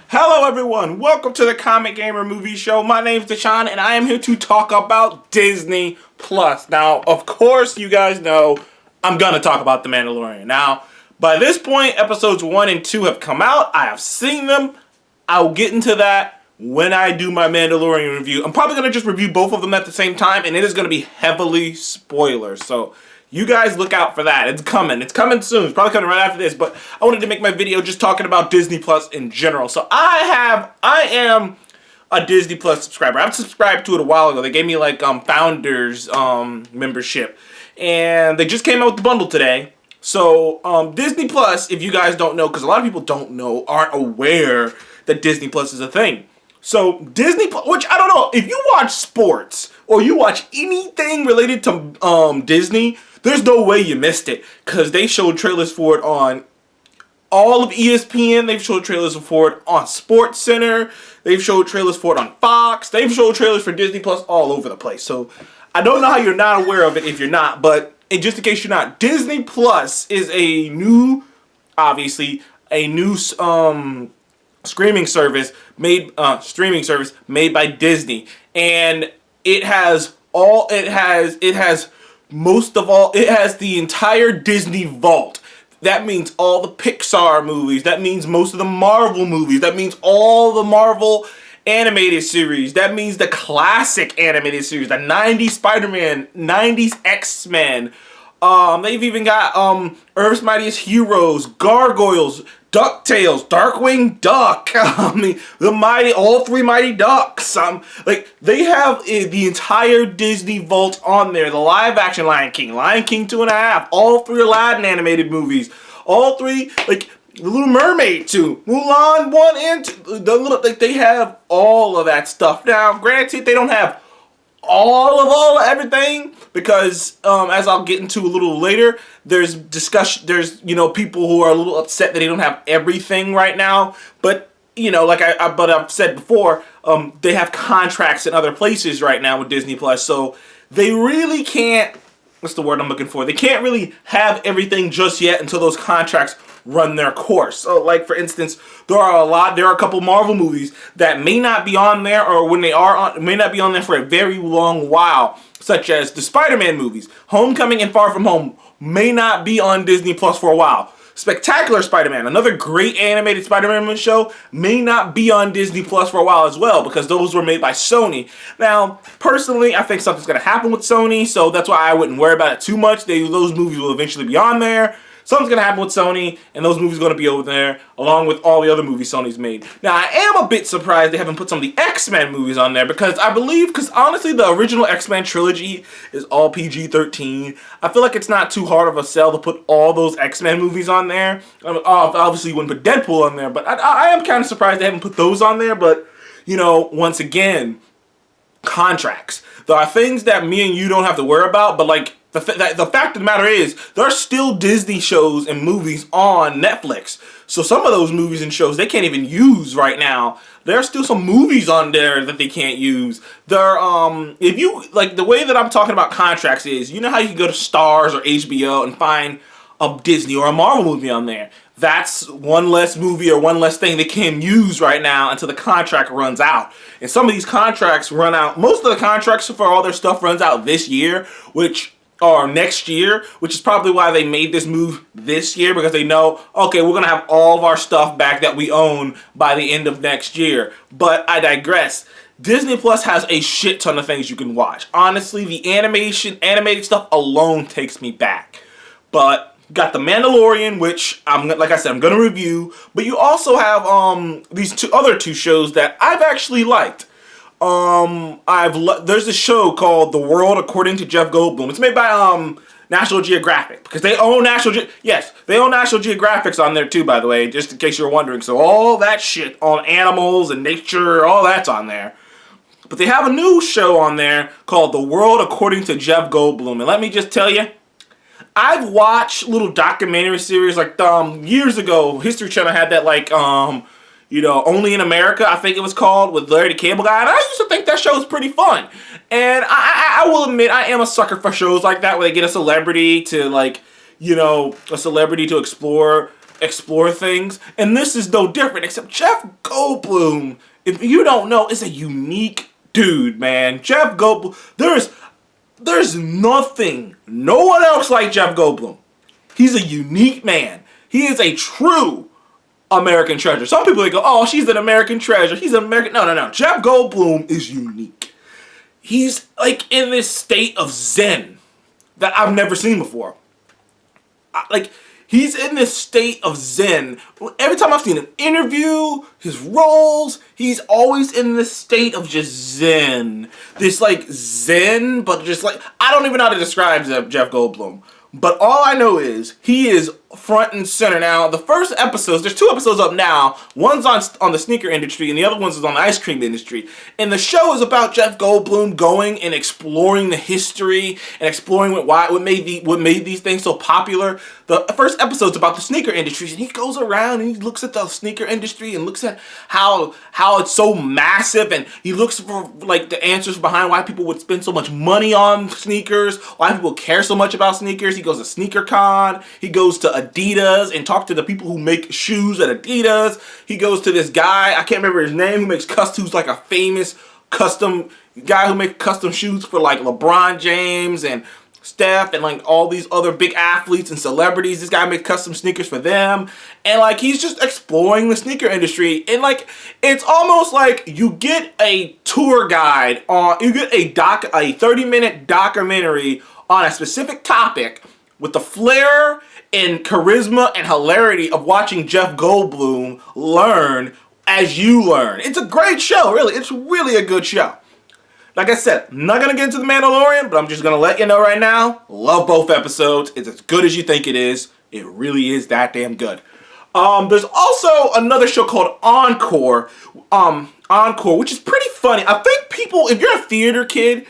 Hello everyone, welcome to the Comic Gamer Movie Show. My name's Deshaun and I am here to talk about Disney Plus. Now, of course, you guys know I'm gonna talk about The Mandalorian. Now, by this point, episodes 1 and 2 have come out. I have seen them. I'll get into that when I do my Mandalorian review. I'm probably gonna just review both of them at the same time, and it is gonna be heavily spoilers. So you guys look out for that. It's coming. It's coming soon. It's probably coming right after this, but I wanted to make my video just talking about Disney Plus in general. So I am a Disney Plus subscriber. I've subscribed to it a while ago. They gave me like Founders membership, and they just came out with the bundle today. So Disney Plus, if you guys don't know, because a lot of people don't know, aren't aware that Disney Plus is a thing. So Disney Plus, which I don't know, if you watch sports or you watch anything related to Disney, there's no way you missed it, because they showed trailers for it on all of ESPN. They've showed trailers for it on Sports Center. They've showed trailers for it on Fox. They've showed trailers for Disney Plus all over the place. So I don't know how you're not aware of it if you're not, but just in case you're not, Disney Plus is a new, obviously, a new streaming service made by Disney, and it has the entire Disney vault. That means all the Pixar movies. That means most of the Marvel movies. That means all the Marvel animated series. That means the classic animated series, the 90s Spider-Man, 90s X-Men. They've even got Earth's Mightiest Heroes, Gargoyles, DuckTales, Darkwing Duck. I mean, all three Mighty Ducks. Like, they have the entire Disney vault on there. The live-action Lion King, Lion King 2.5, all three Aladdin animated movies, all three, like, The Little Mermaid 2, Mulan 1 and 2. They have all of that stuff. Now, granted, they don't have all of everything, because as I'll get into a little later, there's people who are a little upset that they don't have everything right now, but like I've said before, they have contracts in other places right now with Disney Plus, so they really can't, what's the word I'm looking for, they can't really have everything just yet until those contracts run their course. So, like, for instance, there are a couple Marvel movies that may not be on there, or when they are on, may not be on there for a very long while, such as the Spider-Man movies. Homecoming and Far From Home may not be on Disney Plus for a while. Spectacular Spider-Man, another great animated Spider-Man show, may not be on Disney Plus for a while as well, because those were made by Sony. Now, personally, I think something's going to happen with Sony, so that's why I wouldn't worry about it too much. Those movies will eventually be on there. Something's going to happen with Sony, and those movies are going to be over there, along with all the other movies Sony's made. Now, I am a bit surprised they haven't put some of the X-Men movies on there, because honestly, the original X-Men trilogy is all PG-13. I feel like it's not too hard of a sell to put all those X-Men movies on there. Obviously, you wouldn't put Deadpool on there, but I am kind of surprised they haven't put those on there, but, once again, contracts. There are things that me and you don't have to worry about, but, like, the fact of the matter is, there are still Disney shows and movies on Netflix. So some of those movies and shows they can't even use right now. There are still some movies on there that they can't use. If you, like, the way that I'm talking about contracts is, you know how you can go to Starz or HBO and find a Disney or a Marvel movie on there? That's one less movie or one less thing they can use right now until the contract runs out. And some of these contracts run out, most of the contracts for all their stuff runs out this year, or next year, which is probably why they made this move this year, because they know, okay, we're going to have all of our stuff back that we own by the end of next year. But I digress. Disney Plus has a shit ton of things you can watch. Honestly, the animated stuff alone takes me back. But you got The Mandalorian, which like I said, I'm going to review. But you also have these other two shows that I've actually liked. There's a show called The World According to Jeff Goldblum. It's made by National Geographic, because they own they own National Geographics on there too, by the way, just in case you're wondering. So all that shit on animals and nature, all that's on there. But they have a new show on there called The World According to Jeff Goldblum, and let me just tell you, I've watched little documentary series like years ago. History Channel had that, like Only in America, I think it was called, with Larry the Cable Guy. And I used to think that show was pretty fun. And I will admit, I am a sucker for shows like that, where they get a celebrity to, like, a celebrity to explore explore things, and this is no different, except Jeff Goldblum, if you don't know, is a unique dude, man. Jeff Goldblum, there's nothing, no one else like Jeff Goldblum. He's a unique man. He is a true American treasure. Some people go, oh, she's an American treasure. He's an American. No. Jeff Goldblum is unique. He's like in this state of zen that I've never seen before. He's in this state of zen. Every time I've seen an interview, his roles, he's always in this state of just zen. This like zen, but just like, I don't even know how to describe Jeff Goldblum. But all I know is he is front and center. Now, the first episodes, there's 2 episodes up now. One's on the sneaker industry, and the other one's on the ice cream industry. And the show is about Jeff Goldblum going and exploring the history and exploring what made these things so popular. The first episode's about the sneaker industry, and he goes around and he looks at the sneaker industry and looks at how it's so massive, and he looks for like the answers behind why people would spend so much money on sneakers, why people care so much about sneakers. He goes to SneakerCon, he goes to Adidas and talk to the people who make shoes at Adidas. He goes to this guy, I can't remember his name, who makes who's like a famous custom guy who makes custom shoes for like LeBron James and Steph and like all these other big athletes and celebrities. This guy makes custom sneakers for them, and like he's just exploring the sneaker industry. And like it's almost like you get a tour guide you get a 30-minute documentary on a specific topic with the flair and charisma and hilarity of watching Jeff Goldblum learn as you learn. It's a great show, really. It's really a good show. Like I said, I'm not going to get into The Mandalorian, but I'm just going to let you know right now, love both episodes. It's as good as you think it is. It really is that damn good. There's also another show called Encore, which is pretty funny. I think people, if you're a theater kid,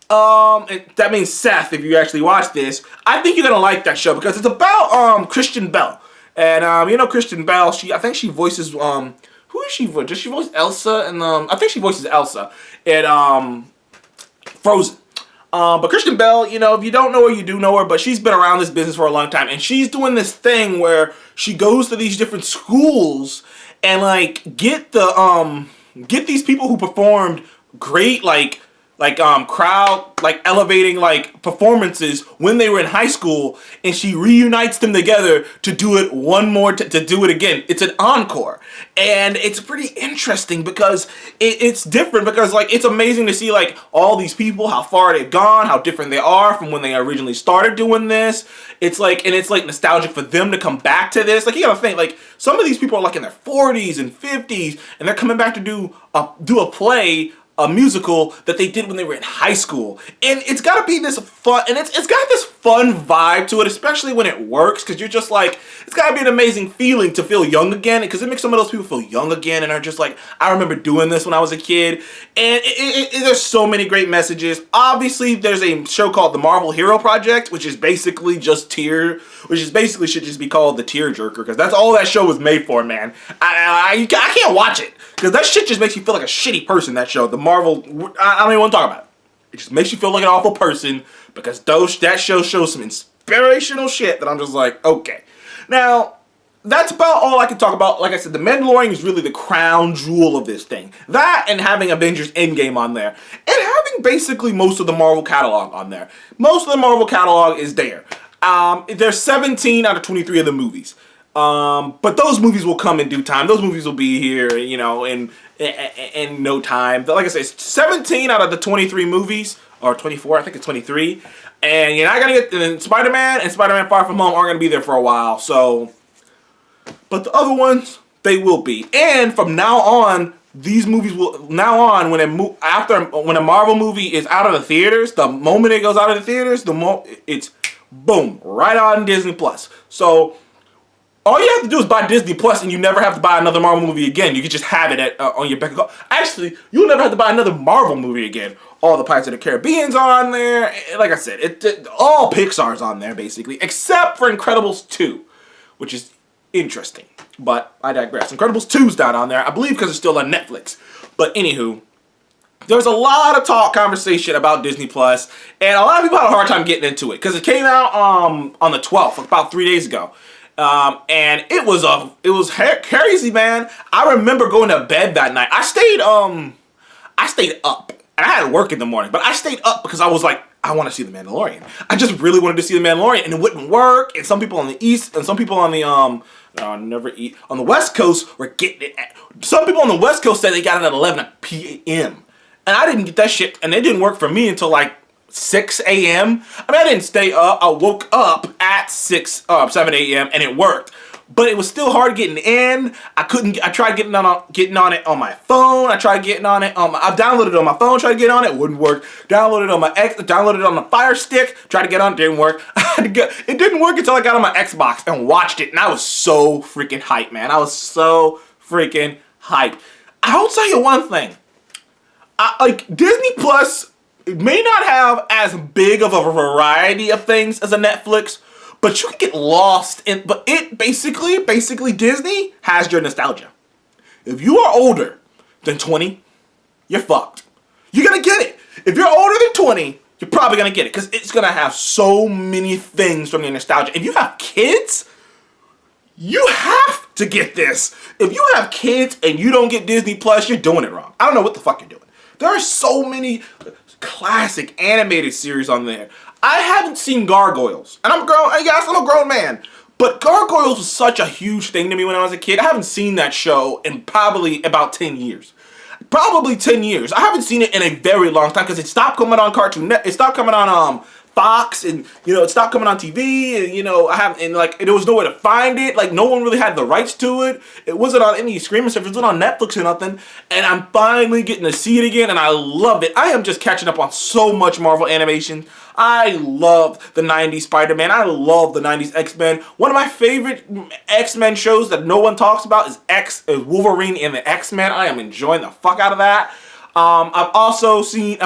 that means Seth, if you actually watch this, I think you're going to like that show because it's about Christian Bell. And you know Christian Bell, I think she voices who does she voice? Does she voice Elsa? And I think she voices Elsa in Frozen. But Christian Bell, you know, if you don't know her, you do know her, but she's been around this business for a long time, and she's doing this thing where she goes to these different schools and like get these people who performed great crowd elevating performances when they were in high school, and she reunites them together to do it to do it again. It's an encore, and it's pretty interesting because it's different because it's amazing to see all these people, how far they've gone, how different they are from when they originally started doing this. It's nostalgic for them to come back to this. You gotta think some of these people are in their 40s and 50s, and they're coming back to do a play, a musical that they did when they were in high school. And it's got to be this fun, and it's got this fun vibe to it, especially when it works, because you're just it's got to be an amazing feeling to feel young again, because it makes some of those people feel young again and are just I remember doing this when I was a kid. And there's so many great messages. Obviously, there's a show called The Marvel Hero Project, which is basically should just be called The Tearjerker, because that's all that show was made for, man. I can't watch it, because that shit just makes you feel like a shitty person, that show. The Marvel, I don't even want to talk about it. It just makes you feel like an awful person, because that show shows some inspirational shit that I'm just okay. Now, that's about all I can talk about. Like I said, The Mandalorian is really the crown jewel of this thing. That and having Avengers Endgame on there. And having basically most of the Marvel catalog on there. Most of the Marvel catalog is there. There's 17 out of 23 of the movies. But those movies will come in due time. Those movies will be here, in no time. Like I said, 17 out of the 23 movies, or 24, I think it's 23. And you're not going to get Spider-Man and Spider-Man Far From Home aren't going to be there for a while. So, but the other ones, they will be. And from now on, these movies will, when a Marvel movie is out of the theaters, the moment it goes out of the theaters, it's boom, right on Disney Plus. So, all you have to do is buy Disney Plus, and you never have to buy another Marvel movie again. You can just have it on your beck and call. Actually, you'll never have to buy another Marvel movie again. All the Pirates of the Caribbean's are on there. Like I said, all Pixar's on there, basically, except for Incredibles 2, which is interesting. But I digress. Incredibles 2's not on there, I believe, because it's still on Netflix. But anywho, there's a lot of conversation about Disney Plus, and a lot of people had a hard time getting into it, because it came out on the 12th, about 3 days ago. And it was crazy, man. I remember going to bed that night. I stayed up, and I had to work in the morning, but I stayed up because I was like, I want to see The Mandalorian. I just really wanted to see The Mandalorian, and it wouldn't work. And some people on the East, and some people on the on the West Coast were getting it. Some people on the West Coast said they got it at 11 p.m. And I didn't get that shit, and it didn't work for me until like 6 a.m. I mean, I didn't stay up. I woke up at 7 a.m. and it worked. But it was still hard getting in. I tried getting on it on my phone. I tried getting on it I downloaded it on my phone, tried to get on it, wouldn't work. Downloaded it on the Fire Stick, tried to get on it, didn't work. It didn't work until I got on my Xbox and watched it, and I was so freaking hyped, man. I was so freaking hyped. I'll tell you one thing. Disney Plus, it may not have as big of a variety of things as a Netflix, but you can get lost in. But it basically Disney has your nostalgia. If you are older than 20, you're fucked. You're gonna get it. If you're older than 20, you're probably gonna get it because it's gonna have so many things from your nostalgia. If you have kids, you have to get this. If you have kids and you don't get Disney Plus, you're doing it wrong. I don't know what the fuck you're doing. There are so many classic animated series on there. I haven't seen Gargoyles, and I'm a grown man, but Gargoyles was such a huge thing to me when I was a kid. I haven't seen that show in probably about 10 years. Probably 10 years. I haven't seen it in a very long time because it stopped coming on Cartoon Network. It stopped coming on Fox, and it stopped coming on TV, and there was nowhere to find it. Like, no one really had the rights to it. It wasn't on any streaming service. It wasn't on Netflix or nothing. And I'm finally getting to see it again, and I loved it. I am just catching up on so much Marvel animation. I love the 90s Spider-Man. I love the 90s X-Men. One of my favorite X-Men shows that no one talks about is Wolverine and the X-Men. I am enjoying the fuck out of that. I've also seen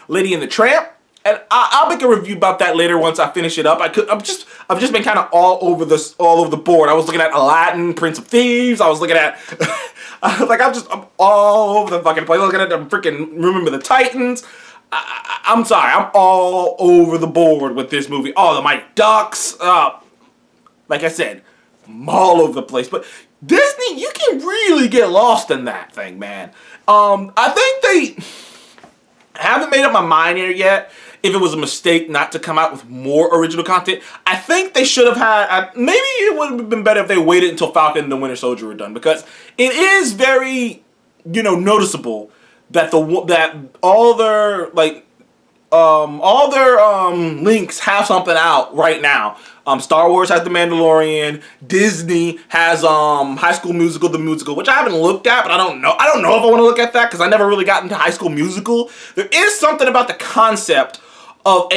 Lady and the Tramp. And I'll make a review about that later once I finish it up. I've just been kind of all over the board. I was looking at Aladdin, Prince of Thieves. I was looking at, I'm all over the fucking place. I was looking at the freaking Remember the Titans. I'm sorry, I'm all over the board with this movie. Oh, the Mighty Ducks. Like I said, I'm all over the place. But Disney, you can really get lost in that thing, man. I think they haven't made up my mind here yet if it was a mistake not to come out with more original content. I think they should have had, maybe it would have been better if they waited until Falcon and the Winter Soldier were done, because it is very, noticeable that all their links have something out right now. Star Wars has The Mandalorian. Disney has High School Musical, the musical, which I haven't looked at, but I don't know if I want to look at that because I never really got into High School Musical. There is something about the concept of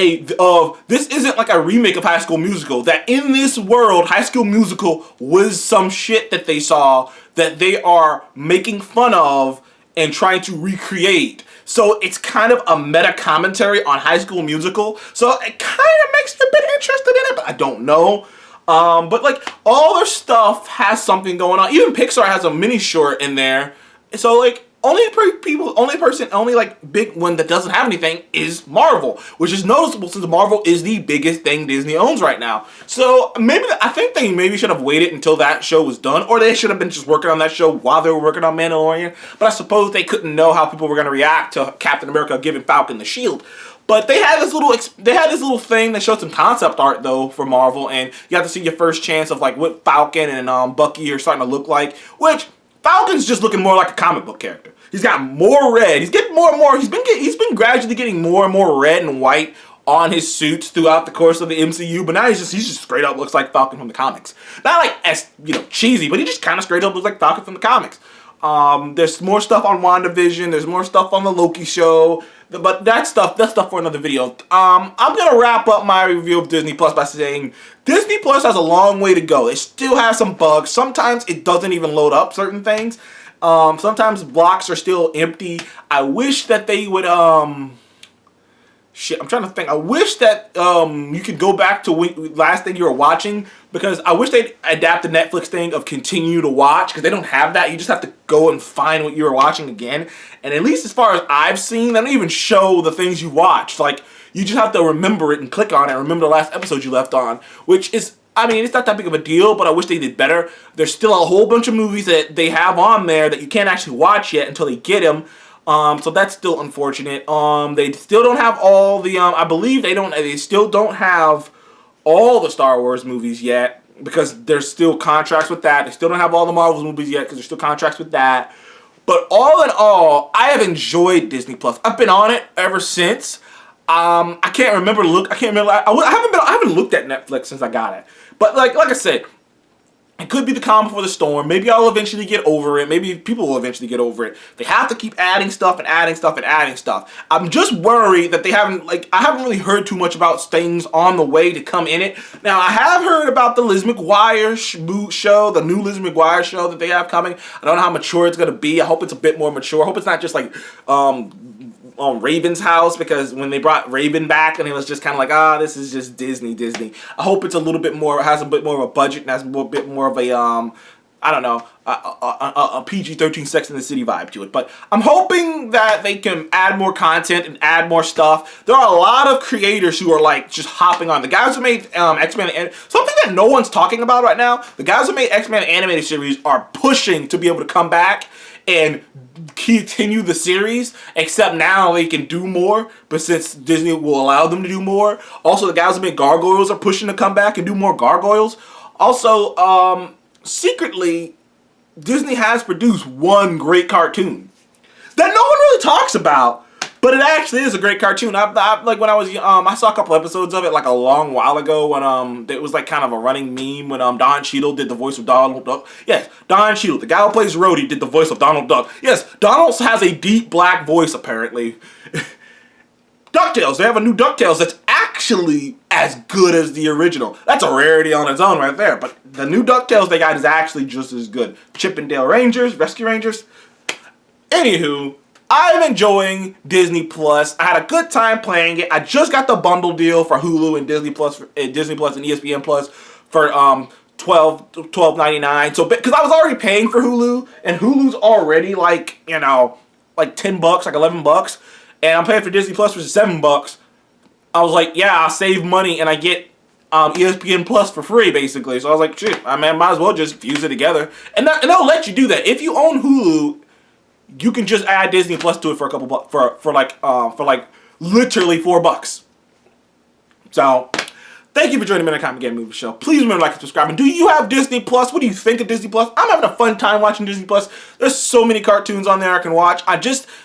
this isn't like a remake of High School Musical. That in this world, High School Musical was some shit that they saw that they are making fun of and trying to recreate. So it's kind of a meta commentary on High School Musical. So it kind of makes me a bit interested in it, but I don't know. But all their stuff has something going on. Even Pixar has a mini short in there. So only big one that doesn't have anything is Marvel, which is noticeable since Marvel is the biggest thing Disney owns right now. So I think they maybe should have waited until that show was done, or they should have been just working on that show while they were working on Mandalorian. But I suppose they couldn't know how people were going to react to Captain America giving Falcon the shield. But they had this little thing that showed some concept art though for Marvel, and you got to see your first chance of what Falcon and Bucky are starting to look like, which Falcon's just looking more like a comic book character. He's got more red. He's getting more and more. He's been gradually getting more and more red and white on his suits throughout the course of the MCU. But now he's just straight up looks like Falcon from the comics. Not as cheesy, but he just kind of straight up looks like Falcon from the comics. There's more stuff on WandaVision. There's more stuff on the Loki show. But that's stuff for another video. I'm gonna wrap up my review of Disney Plus by saying Disney Plus has a long way to go. It still has some bugs. Sometimes it doesn't even load up certain things. Sometimes blocks are still empty. I wish that they would shit, I'm trying to think. I wish that you could go back to last thing you were watching, because I wish they'd adapt the Netflix thing of continue to watch, because they don't have that. You just have to go and find what you were watching again. And at least as far as I've seen, they don't even show the things you watched. You just have to remember it and click on it and remember the last episode you left on, which is I mean, it's not that big of a deal, but I wish they did better. There's still a whole bunch of movies that they have on there that you can't actually watch yet until they get them. So that's still unfortunate. They still don't have all the, I believe they still don't have all the Star Wars movies yet because there's still contracts with that. They still don't have all the Marvel movies yet because there's still contracts with that. But all in all, I have enjoyed Disney Plus. I've been on it ever since. I can't remember. I haven't looked at Netflix since I got it. But like I said, it could be the calm before the storm. Maybe I'll eventually get over it. Maybe people will eventually get over it. They have to keep adding stuff and adding stuff and adding stuff. I'm just worried that I haven't really heard too much about things on the way to come in it. Now, I have heard about the Liz McGuire show, the new Liz McGuire show that they have coming. I don't know how mature it's going to be. I hope it's a bit more mature. I hope it's not just like on Raven's house, because when they brought Raven back and it was just kind of like, this is just Disney. I hope it's a little bit more, has a bit more of a budget and has a bit more of a, I don't know, a PG-13 Sex and the City vibe to it. But I'm hoping that they can add more content and add more stuff. There are a lot of creators who are like just hopping on. The guys who made X-Men, something that no one's talking about right now, the guys who made X-Men animated series are pushing to be able to come back and continue the series, except now they can do more, but since Disney will allow them to do more. Also, the guys who make Gargoyles are pushing to come back and do more Gargoyles. Also, secretly, Disney has produced one great cartoon that no one really talks about, but it actually is a great cartoon. Like when I was I saw a couple episodes of it like a long while ago when it was like kind of a running meme when Don Cheadle did the voice of Donald Duck. Yes, Don Cheadle, the guy who plays Rhodey, did the voice of Donald Duck. Yes, Donald has a deep black voice apparently. DuckTales, they have a new DuckTales that's actually as good as the original. That's a rarity on its own right there, but the new DuckTales they got is actually just as good. Chip and Dale Rangers, Rescue Rangers. Anywho, I'm enjoying Disney Plus. I had a good time playing it. I just got the bundle deal for Hulu and Disney Plus and ESPN Plus for $12.99. So because I was already paying for Hulu, and Hulu's already like $10, like $11, and I'm paying for Disney Plus for $7. I was like, yeah, I'll save money and I get ESPN Plus for free basically. So I was like, shit, I might as well just fuse it together, and they'll let you do that if you own Hulu. You can just add Disney Plus to it for a couple bucks, for like literally $4. So, thank you for joining me on the Comic Game Movie Show. Please remember to like and subscribe. And do you have Disney Plus? What do you think of Disney Plus? I'm having a fun time watching Disney Plus. There's so many cartoons on there I can watch.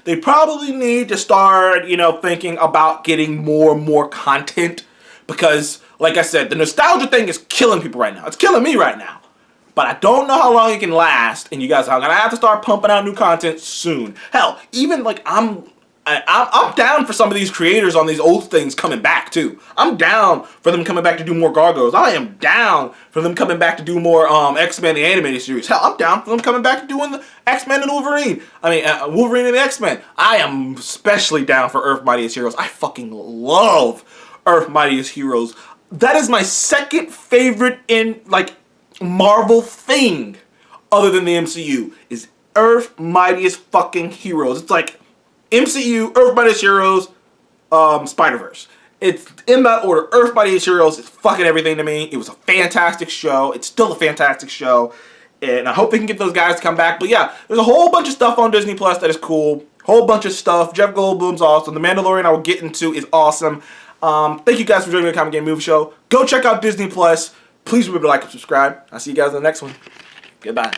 They probably need to start, thinking about getting more content, because, like I said, the nostalgia thing is killing people right now. It's killing me right now. But I don't know how long it can last, and you guys are gonna have to start pumping out new content soon. Hell, even like I'm down for some of these creators on these old things coming back too. I'm down for them coming back to do more Gargoyles. I am down for them coming back to do more X-Men the animated series. Hell, I'm down for them coming back to doing the X-Men and Wolverine. Wolverine and the X-Men. I am especially down for Earth Mightiest Heroes. I fucking love Earth Mightiest Heroes. That is my second favorite in Marvel thing other than the MCU is Earth Mightiest fucking Heroes. It's like MCU, Earth Mightiest Heroes, Spider-Verse. It's in that order. Earth Mightiest Heroes is fucking everything to me. It was a fantastic show. It's still a fantastic show. And I hope they can get those guys to come back. But yeah, there's a whole bunch of stuff on Disney Plus that is cool. Whole bunch of stuff. Jeff Goldblum's awesome. The Mandalorian I will get into is awesome. Thank you guys for joining the Comic Game Movie Show. Go check out Disney Plus. Please remember to like and subscribe. I'll see you guys in the next one. Goodbye.